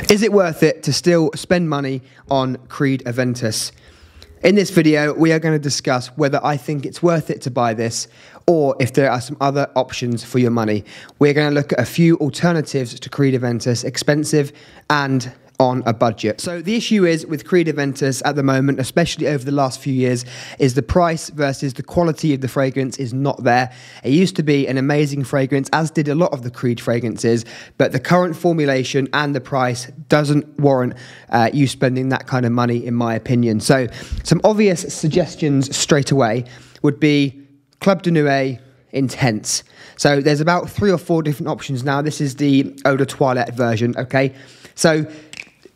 Is it worth it to still spend money on Creed Aventus? In this video, we are going to discuss whether I think it's worth it to buy this or if there are some other options for your money. We're going to look at a few alternatives to Creed Aventus, expensive and on a budget. So the issue is with Creed Aventus at the moment, especially over the last few years, is the price versus the quality of the fragrance is not there. It used to be an amazing fragrance, as did a lot of the Creed fragrances, but the current formulation and the price doesn't warrant you spending that kind of money, in my opinion. So some obvious suggestions straight away would be Club de Nuit Intense. So there's about 3 or 4 different options now. This is the Eau de Toilette version, okay? So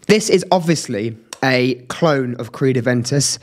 this is obviously a clone of Creed Aventus.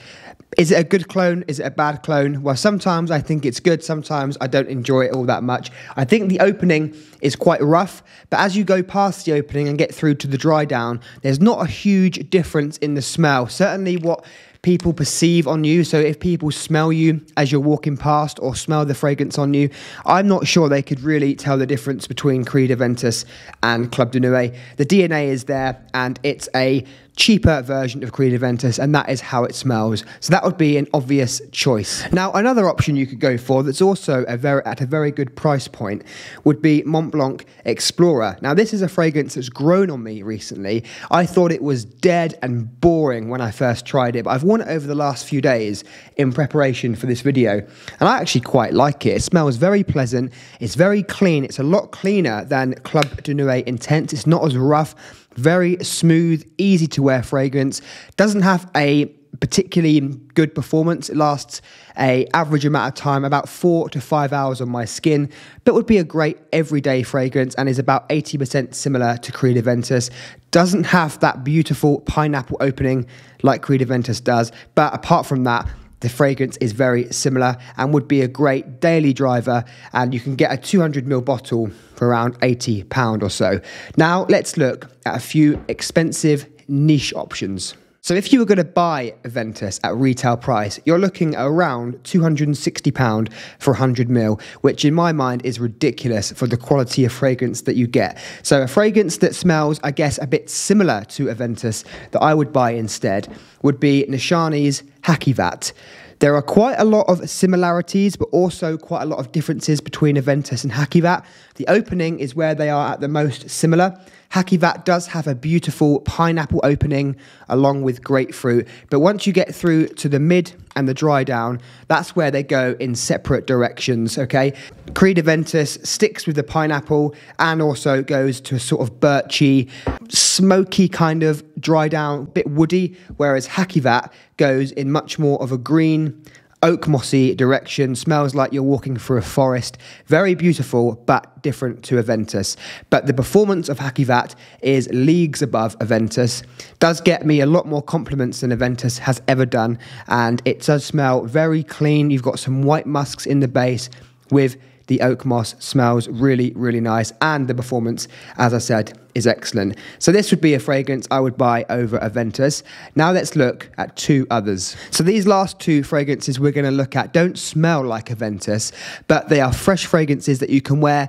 Is it a good clone? Is it a bad clone? Well, sometimes I think it's good. Sometimes I don't enjoy it all that much. I think the opening is quite rough, but as you go past the opening and get through to the dry down, there's not a huge difference in the smell. Certainly what people perceive on you. So if people smell you as you're walking past or smell the fragrance on you, I'm not sure they could really tell the difference between Creed Aventus and Club de Nuit. The DNA is there and it's a cheaper version of Creed Aventus, and that is how it smells. So that would be an obvious choice. Now, another option you could go for that's also at a very good price point would be Mont Blanc Explorer. Now, this is a fragrance that's grown on me recently. I thought it was dead and boring when I first tried it, but I've worn it over the last few days in preparation for this video, and I actually quite like it. It smells very pleasant. It's very clean. It's a lot cleaner than Club de Nuit Intense. It's not as rough. Very smooth, easy to wear fragrance. Doesn't have a particularly good performance. It lasts an average amount of time, about 4 to 5 hours on my skin, but would be a great everyday fragrance and is about 80% similar to Creed Aventus. Doesn't have that beautiful pineapple opening like Creed Aventus does, but apart from that, the fragrance is very similar and would be a great daily driver, and you can get a 200ml bottle for around £80 or so. Now let's look at a few expensive niche options. So if you were going to buy Aventus at retail price, you're looking at around £260 for 100ml, which in my mind is ridiculous for the quality of fragrance that you get. So a fragrance that smells, I guess, a bit similar to Aventus that I would buy instead would be NISHANE's HACIVAT. There are quite a lot of similarities, but also quite a lot of differences between Aventus and HACIVAT. The opening is where they are at the most similar. HACIVAT does have a beautiful pineapple opening along with grapefruit, but once you get through to the mid and the dry down, that's where they go in separate directions, okay? Creed Aventus sticks with the pineapple and also goes to a sort of birchy, smoky kind of dry down, bit woody, whereas HACIVAT goes in much more of a green, oak mossy direction, smells like you're walking through a forest. Very beautiful, but different to Aventus. But the performance of HACIVAT is leagues above Aventus. Does get me a lot more compliments than Aventus has ever done, and it does smell very clean. You've got some white musks in the base with the oak moss. Smells really, really nice, and the performance, as I said, is excellent. So this would be a fragrance I would buy over Aventus. Now let's look at 2 others. So these last 2 fragrances we're going to look at don't smell like Aventus, but they are fresh fragrances that you can wear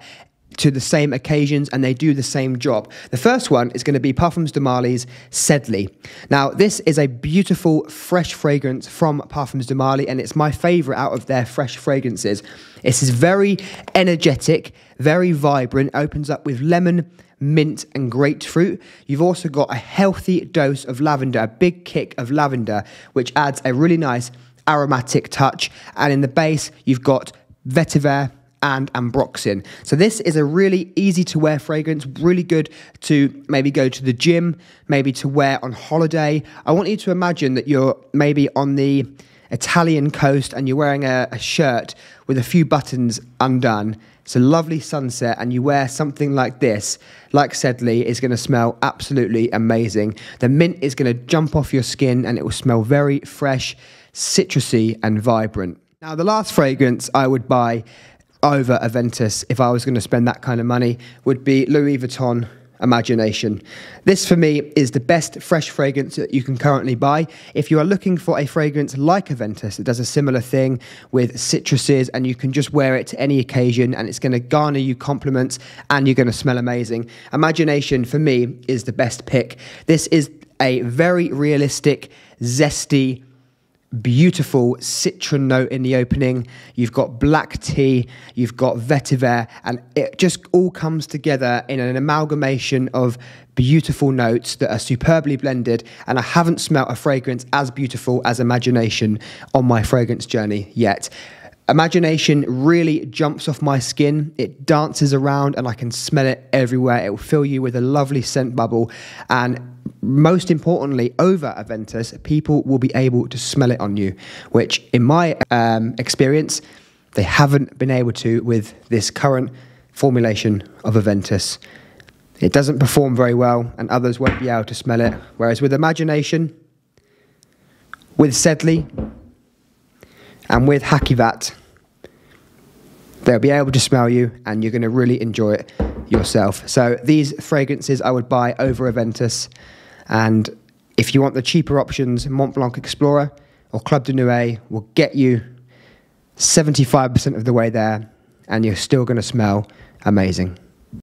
to the same occasions, and they do the same job. The first one is going to be Parfums de Marly's SEDLEY. Now, this is a beautiful, fresh fragrance from Parfums de Marly, and it's my favourite out of their fresh fragrances. This is very energetic, very vibrant, opens up with lemon, mint and grapefruit. You've also got a healthy dose of lavender, a big kick of lavender, which adds a really nice aromatic touch. And in the base, you've got vetiver and ambroxan. So this is a really easy to wear fragrance, really good to maybe go to the gym, maybe to wear on holiday. I want you to imagine that you're maybe on the Italian coast and you're wearing a shirt with a few buttons undone. It's a lovely sunset and you wear something like this, like SEDLEY, is going to smell absolutely amazing. The mint is going to jump off your skin and it will smell very fresh, citrusy and vibrant. Now the last fragrance I would buy over Aventus, if I was going to spend that kind of money, would be Louis Vuitton Imagination. This for me is the best fresh fragrance that you can currently buy. If you are looking for a fragrance like Aventus that does a similar thing with citruses and you can just wear it to any occasion and it's going to garner you compliments and you're going to smell amazing, Imagination for me is the best pick. This is a very realistic, zesty, beautiful citron note in the opening. You've got black tea, you've got vetiver, and it just all comes together in an amalgamation of beautiful notes that are superbly blended. And I haven't smelt a fragrance as beautiful as Imagination on my fragrance journey yet. Imagination really jumps off my skin. It dances around and I can smell it everywhere. It will fill you with a lovely scent bubble. And most importantly, over Aventus, people will be able to smell it on you, which in my experience, they haven't been able to with this current formulation of Aventus. It doesn't perform very well and others won't be able to smell it. Whereas with Imagination, with SEDLEY, and with HACIVAT, they'll be able to smell you and you're going to really enjoy it yourself. So these fragrances I would buy over Aventus. And if you want the cheaper options, Mont Blanc Explorer or Club de NUIT will get you 75% of the way there and you're still going to smell amazing.